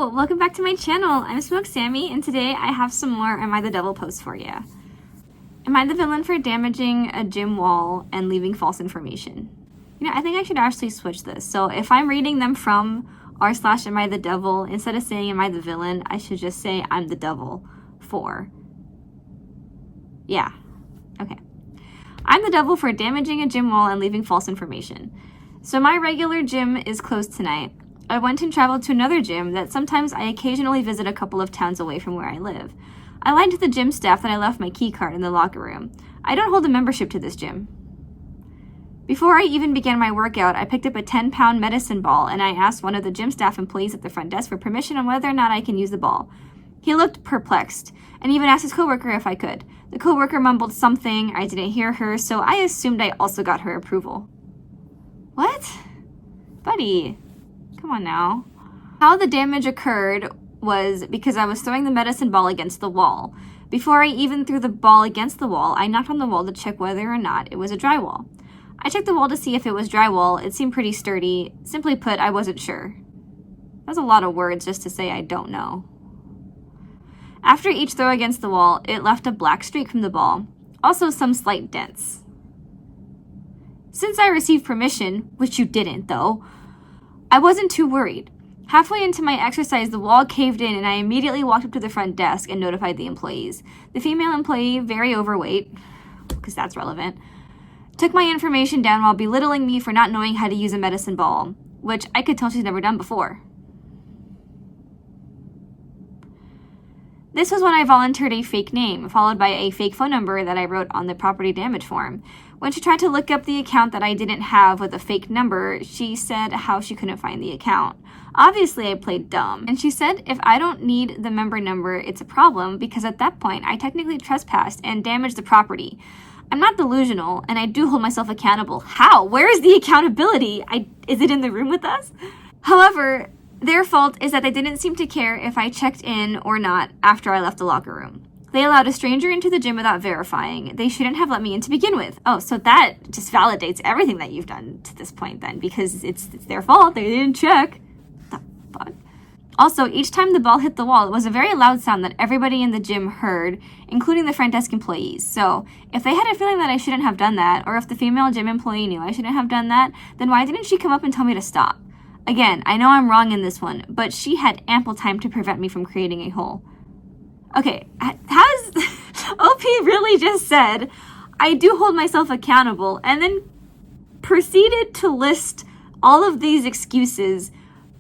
Hello, welcome back to my channel. I'm Smoke Sammy, and today I have some more Am I the Devil posts for you. Am I the villain for damaging a gym wall and leaving false information? You know, I think I should actually switch this. So if I'm reading them from r/Am I the Devil, instead of saying Am I the villain, I should just say I'm the devil for. Yeah, okay. I'm the devil for damaging a gym wall and leaving false information. So my regular gym is closed tonight. I went and traveled to another gym that sometimes I occasionally visit a couple of towns away from where I live. I lied to the gym staff that I left my key card in the locker room. I don't hold a membership to this gym. Before I even began my workout, I picked up a 10-pound medicine ball and I asked one of the gym staff employees at the front desk for permission on whether or not I can use the ball. He looked perplexed and even asked his coworker if I could. The coworker mumbled something, I didn't hear her, so I assumed I also got her approval. What? Buddy, come on now. How the damage occurred was because I was throwing the medicine ball against the wall. Before I even threw the ball against the wall, I knocked on the wall to check whether or not it was a drywall. I checked the wall to see if it was drywall. It seemed pretty sturdy. Simply put, I wasn't sure. That's a lot of words just to say I don't know. After each throw against the wall, it left a black streak from the ball, also some slight dents. Since I received permission, which you didn't though, I wasn't too worried. Halfway into my exercise, the wall caved in and I immediately walked up to the front desk and notified the employees. The female employee, very overweight, because that's relevant, took my information down while belittling me for not knowing how to use a medicine ball, which I could tell she's never done before. This was when I volunteered a fake name, followed by a fake phone number that I wrote on the property damage form. When she tried to look up the account that I didn't have with a fake number, she said how she couldn't find the account. Obviously, I played dumb, and she said if I don't need the member number, it's a problem, because at that point, I technically trespassed and damaged the property. I'm not delusional, and I do hold myself accountable. How? Where is the accountability? Is it in the room with us? However, their fault is that they didn't seem to care if I checked in or not after I left the locker room. They allowed a stranger into the gym without verifying. They shouldn't have let me in to begin with. Oh, so that just validates everything that you've done to this point then, because it's their fault. They didn't check. The fuck? Also, each time the ball hit the wall, it was a very loud sound that everybody in the gym heard, including the front desk employees. So, if they had a feeling that I shouldn't have done that, or if the female gym employee knew I shouldn't have done that, then why didn't she come up and tell me to stop? Again, I know I'm wrong in this one, but she had ample time to prevent me from creating a hole. Okay, has OP really just said, I do hold myself accountable, and then proceeded to list all of these excuses,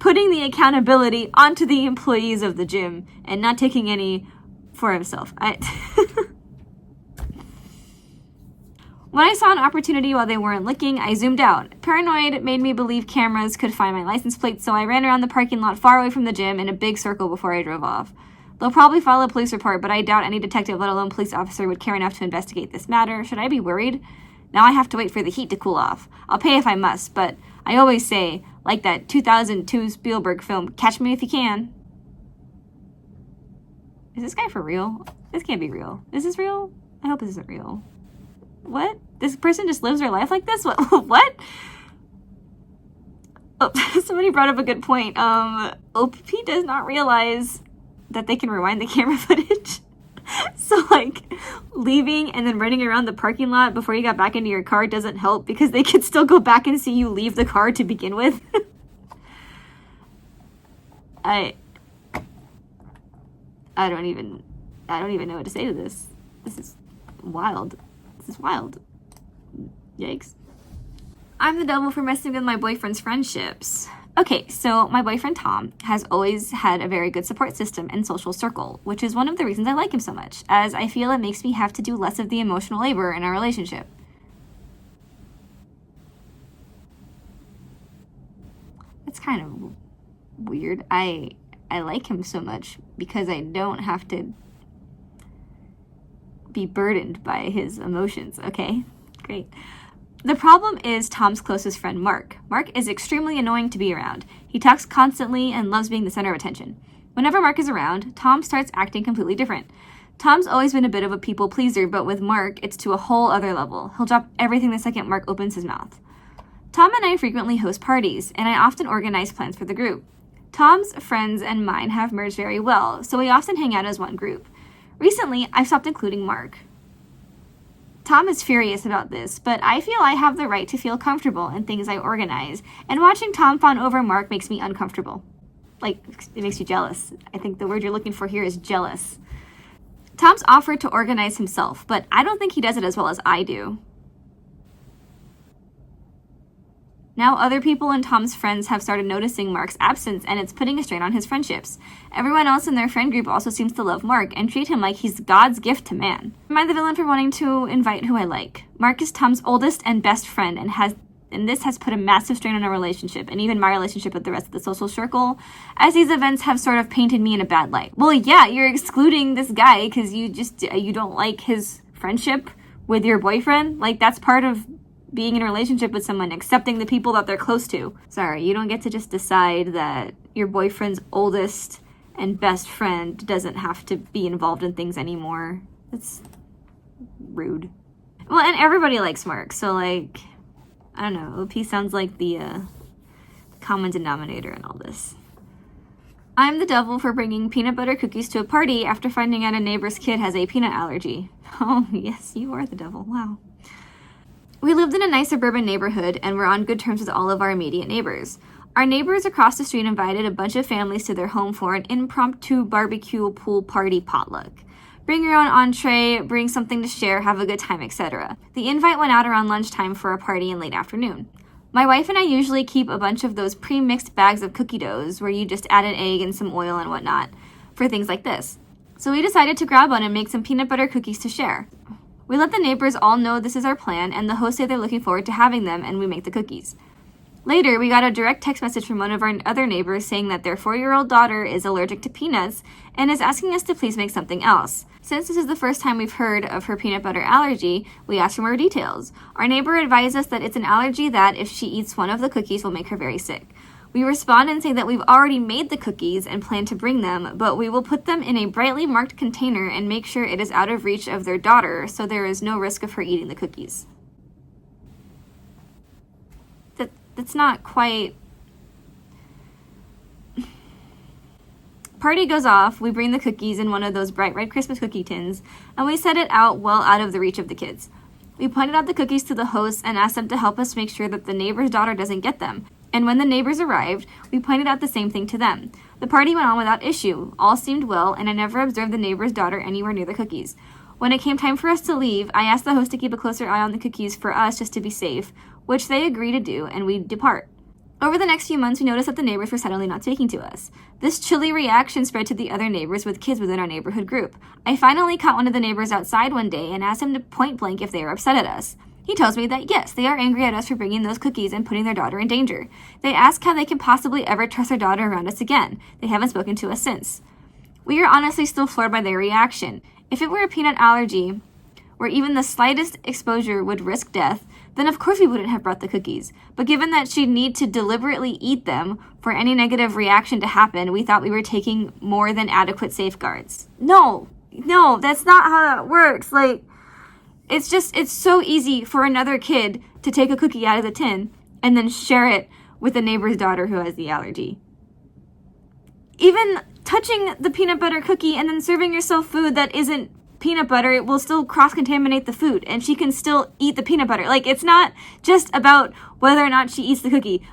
putting the accountability onto the employees of the gym, and not taking any for himself. When I saw an opportunity while they weren't looking, I zoomed out. Paranoid made me believe cameras could find my license plate, so I ran around the parking lot far away from the gym in a big circle before I drove off. They'll probably file a police report, but I doubt any detective, let alone police officer, would care enough to investigate this matter. Should I be worried? Now I have to wait for the heat to cool off. I'll pay if I must, but I always say, like that 2002 Spielberg film, Catch Me If You Can. Is this guy for real? This can't be real. Is this real? I hope this isn't real. What? This person just lives their life like this? What? Oh, somebody brought up a good point. OP does not realize that they can rewind the camera footage. So, like, leaving and then running around the parking lot before you got back into your car doesn't help because they could still go back and see you leave the car to begin with. I don't even know what to say to this. This is wild. This is wild. Yikes. I'm the devil for messing with my boyfriend's friendships. Okay, so my boyfriend Tom has always had a very good support system and social circle, which is one of the reasons I like him so much, as I feel it makes me have to do less of the emotional labor in our relationship. It's kind of weird. I like him so much because I don't have to be burdened by his emotions, okay? Great. The problem is Tom's closest friend, Mark. Mark is extremely annoying to be around. He talks constantly and loves being the center of attention. Whenever Mark is around, Tom starts acting completely different. Tom's always been a bit of a people pleaser, but with Mark, it's to a whole other level. He'll drop everything the second Mark opens his mouth. Tom and I frequently host parties, and I often organize plans for the group. Tom's friends and mine have merged very well, so we often hang out as one group. Recently, I've stopped including Mark. Tom is furious about this, but I feel I have the right to feel comfortable in things I organize, and watching Tom fawn over Mark makes me uncomfortable. Like, it makes you jealous. I think the word you're looking for here is jealous. Tom's offered to organize himself, but I don't think he does it as well as I do. Now other people and Tom's friends have started noticing Mark's absence, and it's putting a strain on his friendships. Everyone else in their friend group also seems to love Mark and treat him like he's God's gift to man. Am I the villain for wanting to invite who I like? Mark is Tom's oldest and best friend, and this has put a massive strain on our relationship, and even my relationship with the rest of the social circle, as these events have sort of painted me in a bad light. Well, yeah, you're excluding this guy because you don't like his friendship with your boyfriend. Like, that's part of being in a relationship with someone, accepting the people that they're close to. Sorry, you don't get to just decide that your boyfriend's oldest and best friend doesn't have to be involved in things anymore. That's rude. Well, and everybody likes Mark, so like, I don't know, OP sounds like the common denominator in all this. I'm the devil for bringing peanut butter cookies to a party after finding out a neighbor's kid has a peanut allergy. Oh, yes, you are the devil. Wow. We lived in a nice suburban neighborhood and were on good terms with all of our immediate neighbors. Our neighbors across the street invited a bunch of families to their home for an impromptu barbecue pool party potluck. Bring your own entree, bring something to share, have a good time, etc. The invite went out around lunchtime for a party in late afternoon. My wife and I usually keep a bunch of those pre-mixed bags of cookie doughs where you just add an egg and some oil and whatnot for things like this. So we decided to grab one and make some peanut butter cookies to share. We let the neighbors all know this is our plan, and the hosts say they're looking forward to having them, and we make the cookies. Later, we got a direct text message from one of our other neighbors saying that their 4-year-old daughter is allergic to peanuts and is asking us to please make something else. Since this is the first time we've heard of her peanut butter allergy, we asked for more details. Our neighbor advised us that it's an allergy that, if she eats one of the cookies, will make her very sick. We respond and say that we've already made the cookies and plan to bring them, but we will put them in a brightly marked container and make sure it is out of reach of their daughter, so there is no risk of her eating the cookies. That's not quite... Party goes off, we bring the cookies in one of those bright red Christmas cookie tins, and we set it out well out of the reach of the kids. We pointed out the cookies to the hosts and asked them to help us make sure that the neighbor's daughter doesn't get them. And when the neighbors arrived, we pointed out the same thing to them. The party went on without issue. All seemed well, and I never observed the neighbor's daughter anywhere near the cookies. When it came time for us to leave, I asked the host to keep a closer eye on the cookies for us just to be safe, which they agreed to do, and we depart. Over the next few months, we noticed that the neighbors were suddenly not taking to us. This chilly reaction spread to the other neighbors with kids within our neighborhood group. I finally caught one of the neighbors outside one day and asked him to point blank if they were upset at us. He tells me that yes, they are angry at us for bringing those cookies and putting their daughter in danger. They ask how they can possibly ever trust their daughter around us again. They haven't spoken to us since. We are honestly still floored by their reaction. If it were a peanut allergy, where even the slightest exposure would risk death, then of course we wouldn't have brought the cookies. But given that she'd need to deliberately eat them for any negative reaction to happen, we thought we were taking more than adequate safeguards. No, that's not how that works. Like, it's so easy for another kid to take a cookie out of the tin and then share it with a neighbor's daughter who has the allergy. Even touching the peanut butter cookie and then serving yourself food that isn't peanut butter, it will still cross-contaminate the food, and she can still eat the peanut butter. Like, it's not just about whether or not she eats the cookie.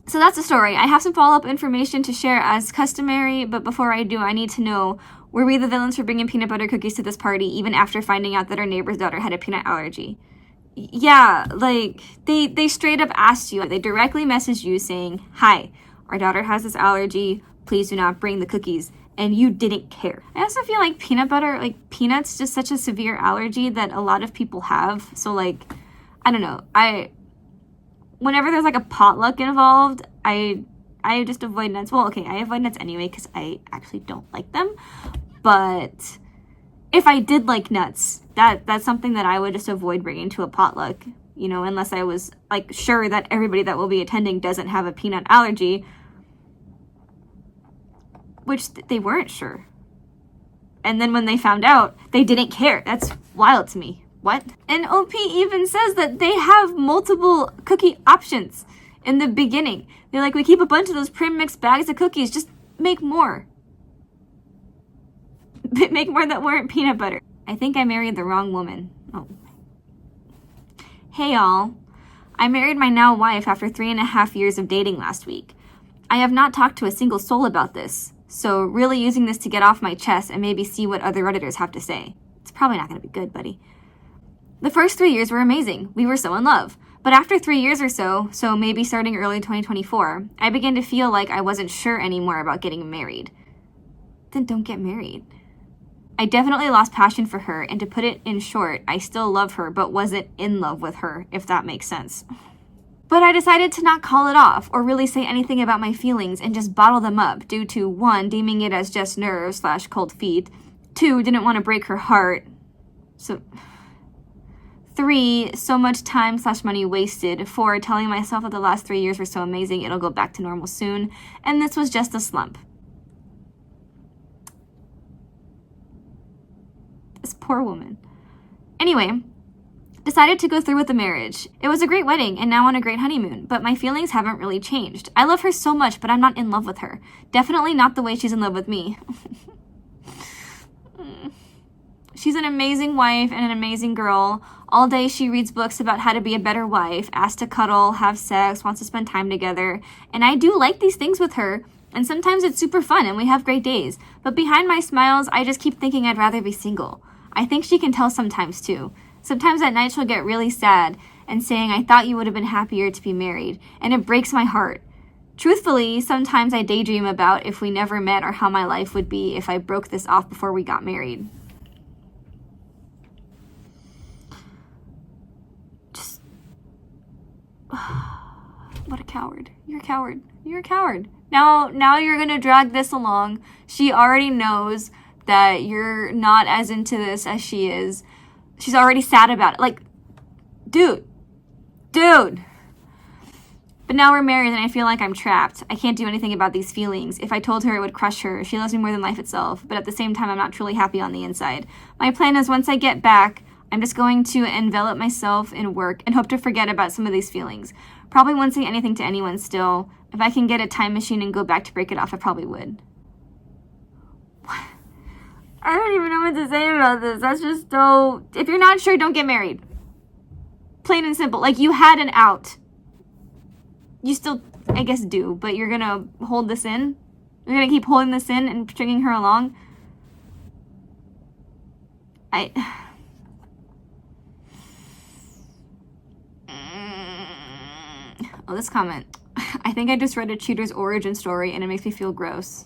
So that's the story. I have some follow-up information to share as customary, but before I do, I need to know, were we the villains for bringing peanut butter cookies to this party, even after finding out that our neighbor's daughter had a peanut allergy? Yeah, like, they straight up asked you. They directly messaged you saying, hi, our daughter has this allergy. Please do not bring the cookies. And you didn't care. I also feel like peanut butter, like peanuts, just such a severe allergy that a lot of people have. So, like, I don't know. Whenever there's like a potluck involved, I just avoid nuts. Well, okay, I avoid nuts anyway because I actually don't like them. But if I did like nuts, that's something that I would just avoid bringing to a potluck, you know, unless I was like sure that everybody that will be attending doesn't have a peanut allergy, which they weren't sure. And then when they found out, they didn't care. That's wild to me. What? And OP even says that they have multiple cookie options. in the beginning. They're like, we keep a bunch of those pre-mixed bags of cookies. Just make more. Make more that weren't peanut butter. I think I married the wrong woman. Oh. Hey y'all. I married my now wife after 3.5 years of dating last week. I have not talked to a single soul about this, so really using this to get off my chest and maybe see what other Redditors have to say. It's probably not going to be good, buddy. The first 3 years were amazing. We were so in love. But after 3 years or so maybe starting early 2024, I began to feel like I wasn't sure anymore about getting married. Then don't get married. I definitely lost passion for her, and to put it in short, I still love her but wasn't in love with her, if that makes sense. But I decided to not call it off or really say anything about my feelings and just bottle them up due to 1, deeming it as just nerves/cold feet, 2, didn't want to break her heart, 3, so much time/money wasted, 4, telling myself that the last 3 years were so amazing it'll go back to normal soon, and this was just a slump. This poor woman. Anyway, decided to go through with the marriage. It was a great wedding and now on a great honeymoon, but my feelings haven't really changed. I love her so much, but I'm not in love with her. Definitely not the way she's in love with me. She's an amazing wife and an amazing girl. All day she reads books about how to be a better wife, asks to cuddle, have sex, wants to spend time together. And I do like these things with her, and sometimes it's super fun and we have great days. But behind my smiles, I just keep thinking I'd rather be single. I think she can tell sometimes too. Sometimes at night she'll get really sad and saying, I thought you would have been happier to be married, and it breaks my heart. Truthfully, sometimes I daydream about if we never met or how my life would be if I broke this off before we got married. Just... What a coward. You're a coward. You're a coward. Now you're gonna drag this along. She already knows that you're not as into this as she is. She's already sad about it. Like, dude. But now we're married and I feel like I'm trapped. I can't do anything about these feelings. If I told her, it would crush her. She loves me more than life itself. But at the same time, I'm not truly happy on the inside. My plan is once I get back, I'm just going to envelop myself in work and hope to forget about some of these feelings. Probably won't say anything to anyone still. If I can get a time machine and go back to break it off, I probably would. I don't even know what to say about this. That's just so... If you're not sure, don't get married. Plain and simple. Like, you had an out. You still, I guess, do, but you're gonna hold this in? You're gonna keep holding this in and stringing her along? Oh, this comment. I think I just read a cheater's origin story and it makes me feel gross.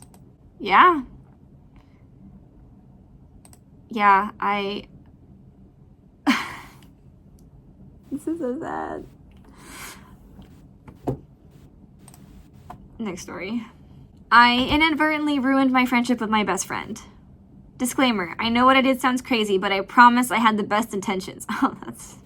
Yeah. Yeah, This is so sad. Next story. I inadvertently ruined my friendship with my best friend. Disclaimer, I know what I did sounds crazy, but I promise I had the best intentions. Oh, that's...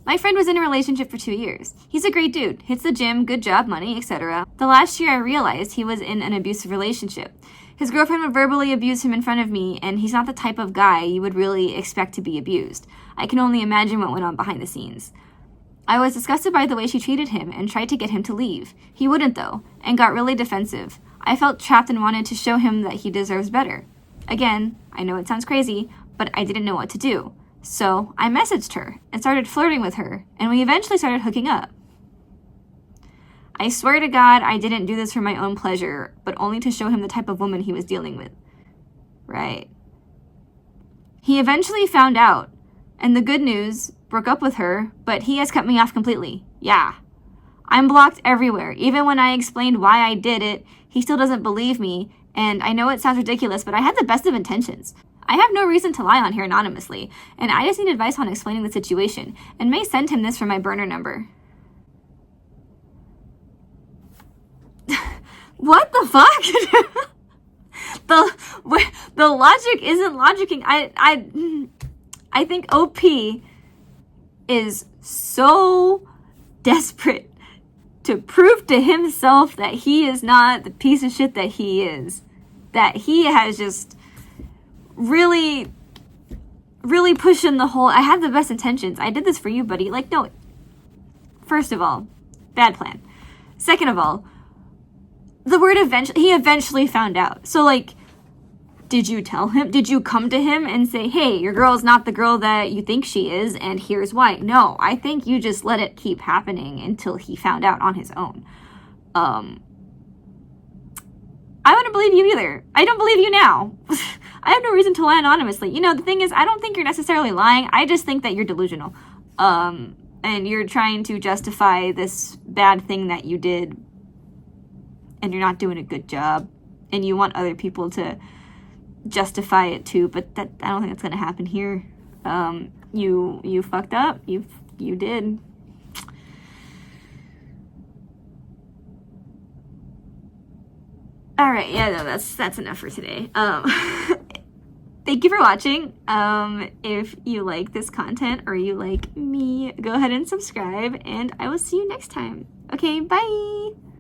My friend was in a relationship for 2 years. He's a great dude, hits the gym, good job, money, etc. The last year I realized he was in an abusive relationship. His girlfriend would verbally abuse him in front of me, and he's not the type of guy you would really expect to be abused. I can only imagine what went on behind the scenes. I was disgusted by the way she treated him and tried to get him to leave. He wouldn't though, and got really defensive. I felt trapped and wanted to show him that he deserves better. Again, I know it sounds crazy, but I didn't know what to do. So I messaged her and started flirting with her, and we eventually started hooking up. I swear to God I didn't do this for my own pleasure, but only to show him the type of woman he was dealing with. Right. He eventually found out, and the good news, broke up with her, but he has cut me off completely. Yeah. I'm blocked everywhere. Even when I explained why I did it, he still doesn't believe me, and I know it sounds ridiculous, but I had the best of intentions. I have no reason to lie on here anonymously, and I just need advice on explaining the situation, and may send him this from my burner number. What the fuck? the logic isn't logicking. I think OP is so desperate to prove to himself that he is not the piece of shit that he is. That he has just really pushing the whole, I had the best intentions. I did this for you, buddy. Like, no. First of all, Bad plan. Second of all, the word he eventually found out. So, like, did you tell him? Did you come to him and say, hey, your girl is not the girl that you think she is, and here's why? No, I think you just let it keep happening until he found out on his own. I wouldn't believe you either. I don't believe you now. I have no reason to lie anonymously. You know, the thing is, I don't think you're necessarily lying. I just think that you're delusional. And you're trying to justify this bad thing that you did, and you're not doing a good job, and you want other people to justify it too, but I don't think that's gonna happen here. You fucked up. You did. All right, yeah, no, that's enough for today. Thank you for watching. If you like this content or you like me, go ahead and subscribe, and I will see you next time. Okay, bye.